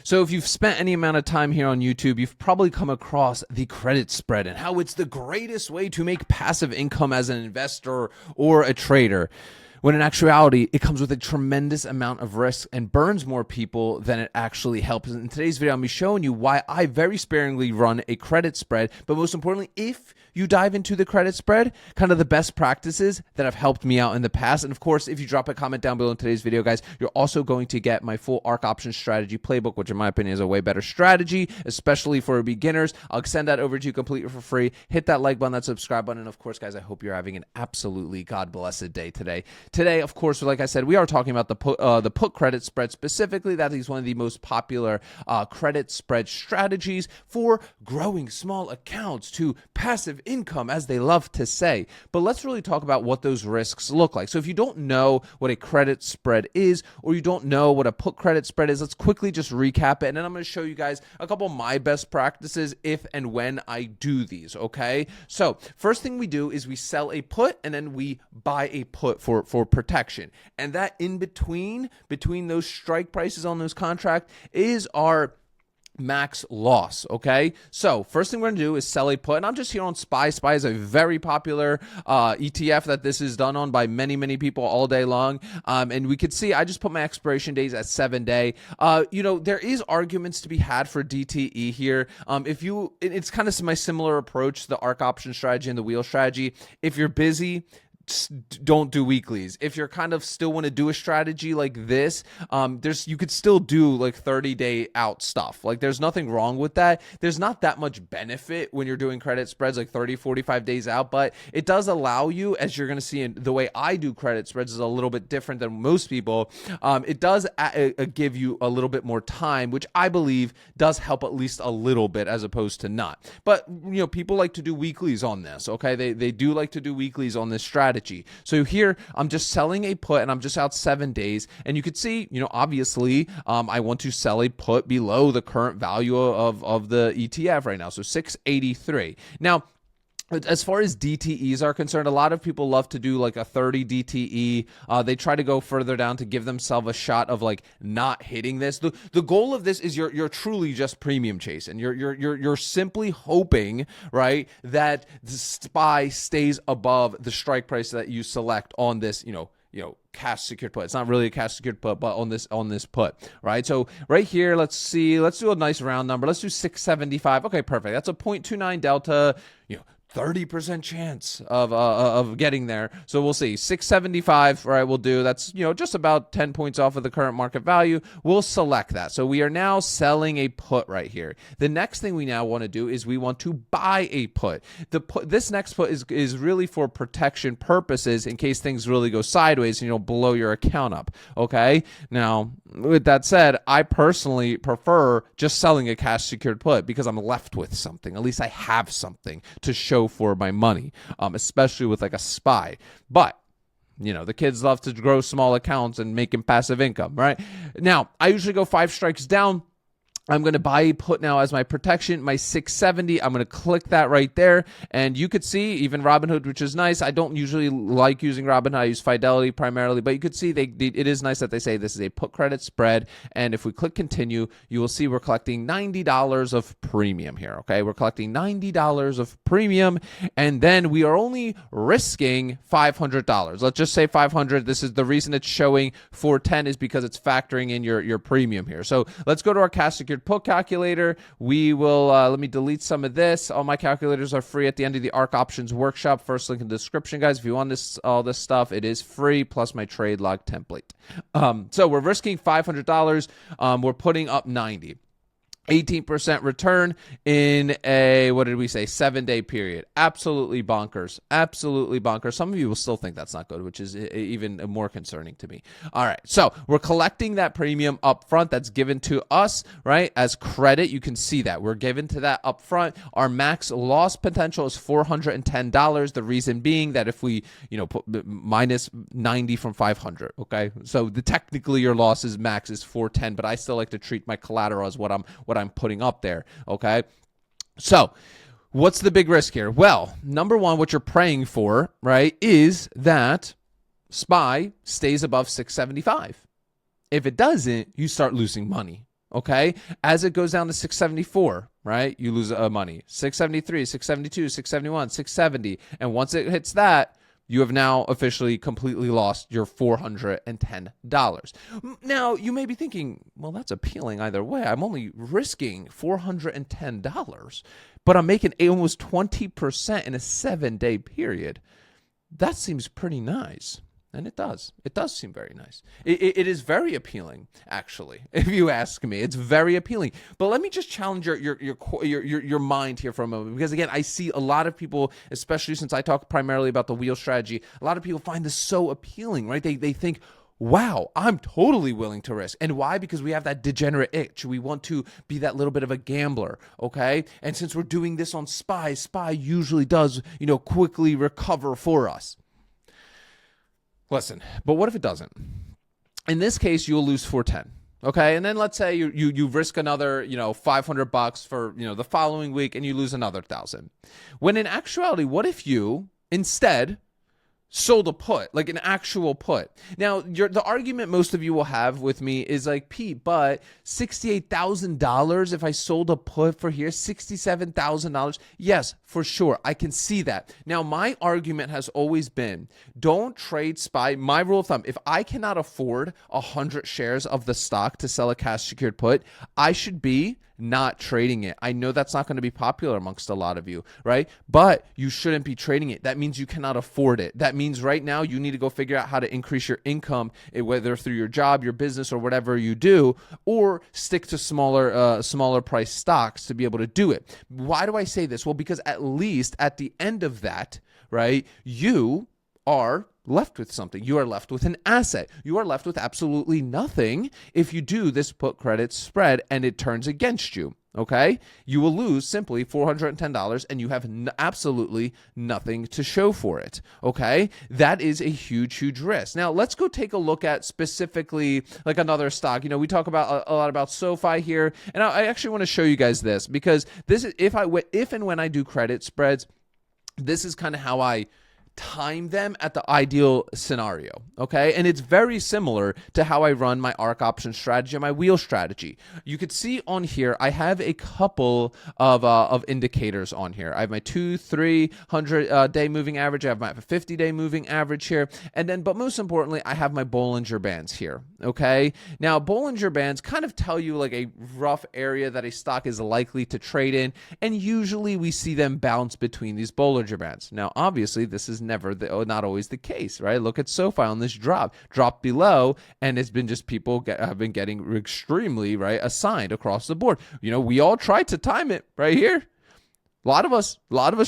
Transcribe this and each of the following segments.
So if you've spent any amount of time here on YouTube, you've probably come across the credit spread and how it's the greatest way to make passive income as an investor or a trader. When in actuality, it comes with a tremendous amount of risk and burns more people than it actually helps. In today's video, I'm going to be showing you why I very sparingly run a credit spread, but most importantly, if you dive into the credit spread, kind of the best practices that have helped me out in the past. And of course, if you drop a comment down below in today's video, guys, you're also going to get my full Ark Options Strategy playbook, which in my opinion is a way better strategy, especially for beginners. I'll send that over to you completely for free. Hit that like button, that subscribe button. And of course, guys, I hope you're having an absolutely God-blessed day today. Today, of course, like I said, we are talking about the put credit spread specifically. That is one of the most popular credit spread strategies for growing small accounts to passive income, as they love to say. But let's really talk about what those risks look like. So if you don't know what a credit spread is, or you don't know what a put credit spread is, let's quickly just recap it. And then I'm going to show you guys a couple of my best practices if and when I do these, okay? So first thing we do is we sell a put and then we buy a put for protection. And that in between those strike prices on those contracts is our max loss, okay? So first thing we're going to do is sell a put, and I'm just here on SPY. SPY is a very popular ETF that this is done on by many people all day long, and we could see I just put my expiration days at 7 day. There is arguments to be had for DTE here. It's kind of my similar approach to the Ark Option Strategy and the wheel strategy. If you're busy, don't do weeklies. If you're kind of still want to do a strategy like this, you could still do like 30-day out stuff. Like there's nothing wrong with that. There's not that much benefit when you're doing credit spreads like 30, 45 days out, but it does allow you, as you're going to see in the way I do credit spreads is a little bit different than most people. It does give you a little bit more time, which I believe does help at least a little bit as opposed to not. But people like to do weeklies on this, okay? They do like to do weeklies on this strategy. So here I'm just selling a put and I'm just out 7 days, and you could see, obviously I want to sell a put below the current value of the ETF right now. So 683. Now, as far as DTEs are concerned, a lot of people love to do like a 30 DTE. They try to go further down to give themselves a shot of like not hitting this. The goal of this is you're truly just premium chasing. You're simply hoping, right, that the SPY stays above the strike price that you select on this, cash secured put. It's not really a cash secured put, but on this put, right? So right here, let's do a nice round number. Let's do 675. Okay, perfect. That's a 0.29 delta, 30% chance of getting there. So we'll see. 675, right, we'll do. That's, just about 10 points off of the current market value. We'll select that. So we are now selling a put right here. The next thing we now want to do is we want to buy a put. This next put is really for protection purposes in case things really go sideways and blow your account up, okay? Now, with that said, I personally prefer just selling a cash secured put because I'm left with something. At least I have something to show for my money, especially with like a SPY. But the kids love to grow small accounts and making passive income, right? Now, I usually go 5 strikes down. I'm going to buy a put now as my protection, my 670. I'm going to click that right there. And you could see even Robinhood, which is nice. I don't usually like using Robinhood. I use Fidelity primarily, but you could see it is nice that they say this is a put credit spread. And if we click continue, you will see we're collecting $90 of premium here. Okay. We're collecting $90 of premium. And then we are only risking $500. Let's just say 500. This is the reason it's showing 410 is because it's factoring in your premium here. So let's go to our cash secured put calculator. We will, let me delete some of this. All my calculators are free at the end of the Ark Options workshop. First link in the description, guys. If you want all this stuff, it is free, plus my trade log template. So we're risking $500. We're putting up 90. 18% return in a, what did we say, 7-day period. Absolutely bonkers. Absolutely bonkers. Some of you will still think that's not good, which is even more concerning to me. All right. So we're collecting that premium up front that's given to us, right? As credit, you can see that. We're given to that up front. Our max loss potential is $410. The reason being that if we, put minus 90 from 500, okay? So technically your losses max is 410, but I still like to treat my collateral as what I'm putting up there, okay? So what's the big risk here? Well, number one, what you're praying for, right, is that SPY stays above 675. If it doesn't, you start losing money. okay? As it goes down to 674, right, you lose money. 673, 672, 671, 670. And once it hits that, you have now officially completely lost your $410. Now, you may be thinking, well, that's appealing either way. I'm only risking $410, but I'm making almost 20% in a 7-day period. That seems pretty nice. And it does. It does seem very nice. It is very appealing, actually. If you ask me, it's very appealing. But let me just challenge your mind here for a moment, because again, I see a lot of people, especially since I talk primarily about the wheel strategy, a lot of people find this so appealing, right? They think, wow, I'm totally willing to risk. And why? Because we have that degenerate itch. We want to be that little bit of a gambler, okay? And since we're doing this on SPY usually does, quickly recover for us. Listen, but what if it doesn't? In this case, you'll lose 410. Okay, and then let's say you risk another $500 for the following week, and you lose another 1,000. When in actuality, what if you instead sold a put, like an actual put? Now, the argument most of you will have with me is like, Pete, but $68,000 if I sold a put for here, $67,000. Yes, for sure. I can see that. Now, my argument has always been, don't trade SPY. My rule of thumb, if I cannot afford 100 shares of the stock to sell a cash secured put, I should be not trading it. I know that's not going to be popular amongst a lot of you, right? But you shouldn't be trading it. That means you cannot afford it. That means right now you need to go figure out how to increase your income, whether through your job, your business, or whatever you do, or stick to smaller price stocks to be able to do it. Why do I say this? Well, because at least at the end of that, right, you are left with something. You are left with an asset. You are left with absolutely nothing if you do this put credit spread and it turns against you. Okay? You will lose simply $410 and you have absolutely nothing to show for it. Okay? That is a huge, huge risk. Now, let's go take a look at specifically like another stock. We talk about a lot about SoFi here, and I actually want to show you guys this, because this is if and when I do credit spreads, this is kind of how I time them at the ideal scenario, okay? And it's very similar to how I run my Ark Options Strategy and my wheel strategy. You could see on here, I have a couple of indicators on here. I have my 200-300 day moving average. I have my 50-day moving average here. And then, but most importantly, I have my Bollinger Bands here, okay? Now, Bollinger Bands kind of tell you like a rough area that a stock is likely to trade in. And usually we see them bounce between these Bollinger Bands. Now, obviously, this is not always the case, right? Look at SoFi on this drop below, and it's been just people have been getting extremely assigned across the board. We all tried to time it right here. A lot of us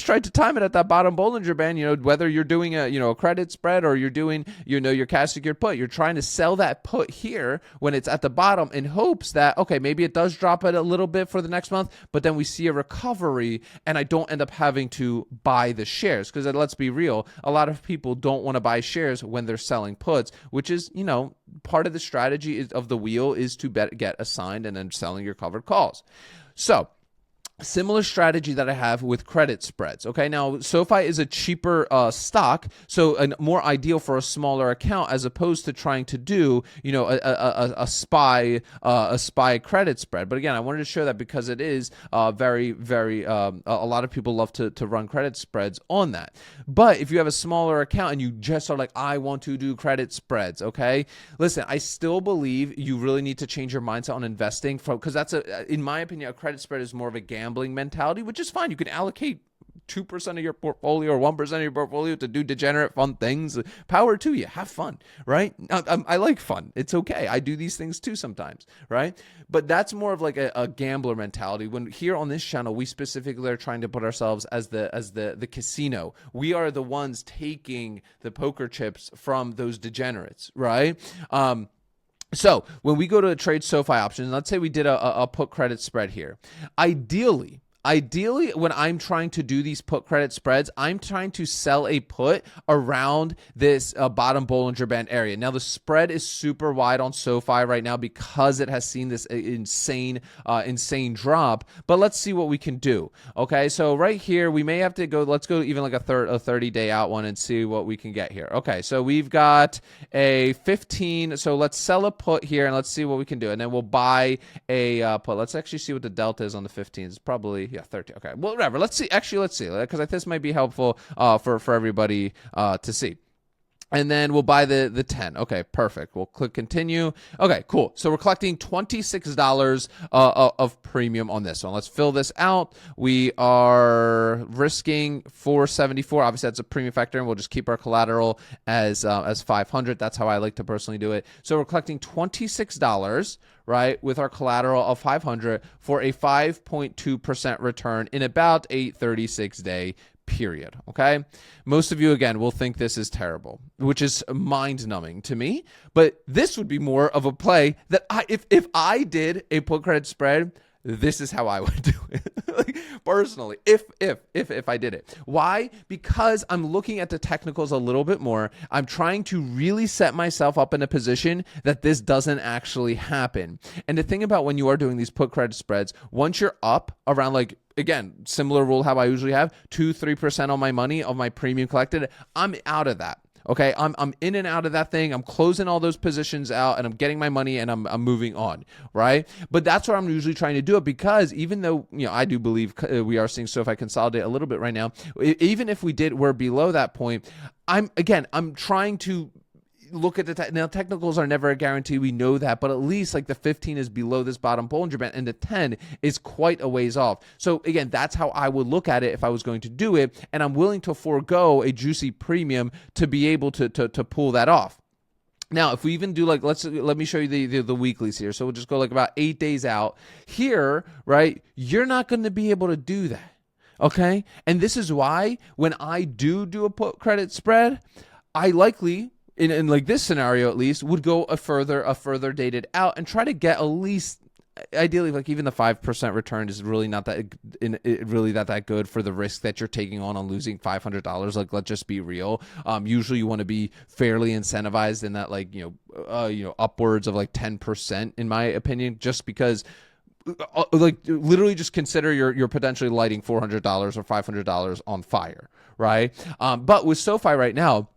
tried to time it at that bottom Bollinger Band. Whether you're doing a credit spread or you're doing your cash secured put, you're trying to sell that put here when it's at the bottom in hopes that, okay, maybe it does drop it a little bit for the next month, but then we see a recovery and I don't end up having to buy the shares, because let's be real, a lot of people don't want to buy shares when they're selling puts, which is part of the strategy of the wheel is to get assigned and then selling your covered calls. So similar strategy that I have with credit spreads. Okay, now SoFi is a cheaper stock, so more ideal for a smaller account as opposed to trying to do a SPY credit spread. But again, I wanted to show that because it is very, very a lot of people love to run credit spreads on that. But if you have a smaller account and you just are like, I want to do credit spreads, okay, listen, I still believe you really need to change your mindset on investing, because that's in my opinion, a credit spread is more of a gambling mentality, which is fine. You can allocate 2% of your portfolio or 1% of your portfolio to do degenerate fun things. Power to you. Have fun, right? I like fun. It's okay. I do these things too sometimes, right? But that's more of like a gambler mentality. When here on this channel, we specifically are trying to put ourselves as the casino. We are the ones taking the poker chips from those degenerates, right? So when we go to trade SoFi options, let's say we did a put credit spread here. Ideally, Ideally, when I'm trying to do these put credit spreads, I'm trying to sell a put around this bottom Bollinger Band area. Now, the spread is super wide on SoFi right now because it has seen this insane drop. But let's see what we can do. Okay, so right here, we may have to go, let's go even like a 30-day out one and see what we can get here. Okay, so we've got a 15. So let's sell a put here and let's see what we can do. And then we'll buy a put. Let's actually see what the delta is on the 15. It's probably, yeah, 13. Okay, well, whatever. Let's see. Actually, let's see, because this might be helpful for everybody to see. And then we'll buy the 10. Okay, perfect. We'll click continue. Okay, cool. So we're collecting $26 of premium on this one. Let's fill this out. We are risking 474. Obviously, that's a premium factor, and we'll just keep our collateral as 500. That's how I like to personally do it. So we're collecting $26, right, with our collateral of 500 for a 5.2% return in about a 36-day period. Okay, most of you again will think this is terrible, which is mind-numbing to me, but this would be more of a play that if I did a put credit spread, this is how I would do it. Like, personally, if I did it. Why? Because I'm looking at the technicals a little bit more. I'm trying to really set myself up in a position that this doesn't actually happen. And the thing about when you are doing these put credit spreads, once you're up around, like, again, similar rule how I usually have 2-3% on my money of my premium collected, I'm out of that. Okay, I'm in and out of that thing. I'm closing all those positions out, and I'm getting my money, and I'm moving on, right? But that's where I'm usually trying to do it, because even though, you know, I do believe we are seeing SoFi consolidate a little bit right now, even if we're below that point, I'm trying to look at the now technicals are never a guarantee, we know that, but at least like the 15 is below this bottom Bollinger Band and the 10 is quite a ways off. So again, that's how I would look at it if I was going to do it, and I'm willing to forego a juicy premium to be able to pull that off. Now, if we even do like, let me show you the weeklies here. So we'll just go like about 8 days out here, right? You're not going to be able to do that. Okay. And this is why when I do a put credit spread, I likely, in like this scenario at least, would go a further dated out and try to get at least, ideally, like even the 5% return is really not that good for the risk that you're taking on losing $500. Like, let's just be real. Usually you want to be fairly incentivized in that, like, upwards of like 10%, in my opinion, just because, like, literally just consider you're potentially lighting $400 or $500 on fire, right? But with SoFi right now,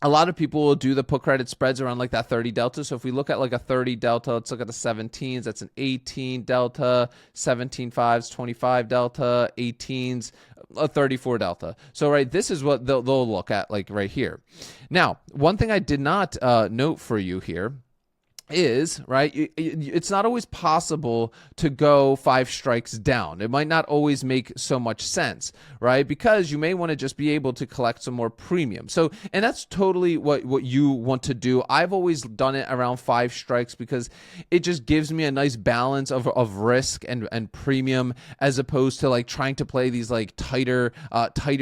a lot of people will do the put credit spreads around like that 30 delta. So if we look at like a 30 delta, let's look at the 17s. That's an 18 delta, 17 5s, 25 delta, 18s, a 34 delta. So, right, this is what they'll look at, like right here. Now, one thing I did not note for you here is, right, it's not always possible to go 5 strikes down. It might not always make so much sense, right? Because you may want to just be able to collect some more premium. So, and that's totally what you want to do. I've always done it around 5 strikes because it just gives me a nice balance of risk and premium, as opposed to like trying to play these like tighter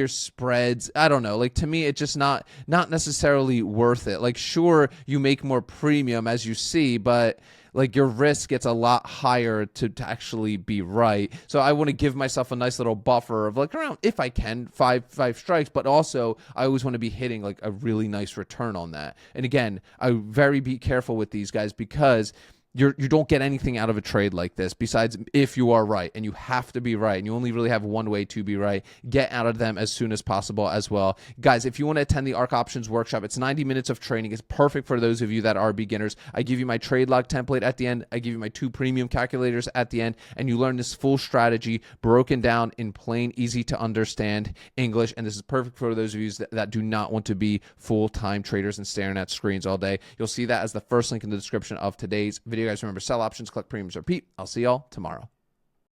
spreads. I don't know. Like, to me, it's just not necessarily worth it. Like, sure, you make more premium as you see, but like your risk gets a lot higher to actually be right. So I want to give myself a nice little buffer of like around, if I can, five strikes, but also I always want to be hitting like a really nice return on that. And again, I be careful with these guys, because you don't get anything out of a trade like this besides if you are right, and you have to be right, and you only really have one way to be right. Get out of them as soon as possible as well. Guys, if you want to attend the Ark Options Workshop, it's 90 minutes of training. It's perfect for those of you that are beginners. I give you my trade log template at the end. I give you my 2 premium calculators at the end, and you learn this full strategy broken down in plain, easy to understand English. And this is perfect for those of you that do not want to be full-time traders and staring at screens all day. You'll see that as the first link in the description of today's video. Guys, remember, sell options, collect premiums, repeat. I'll see y'all tomorrow.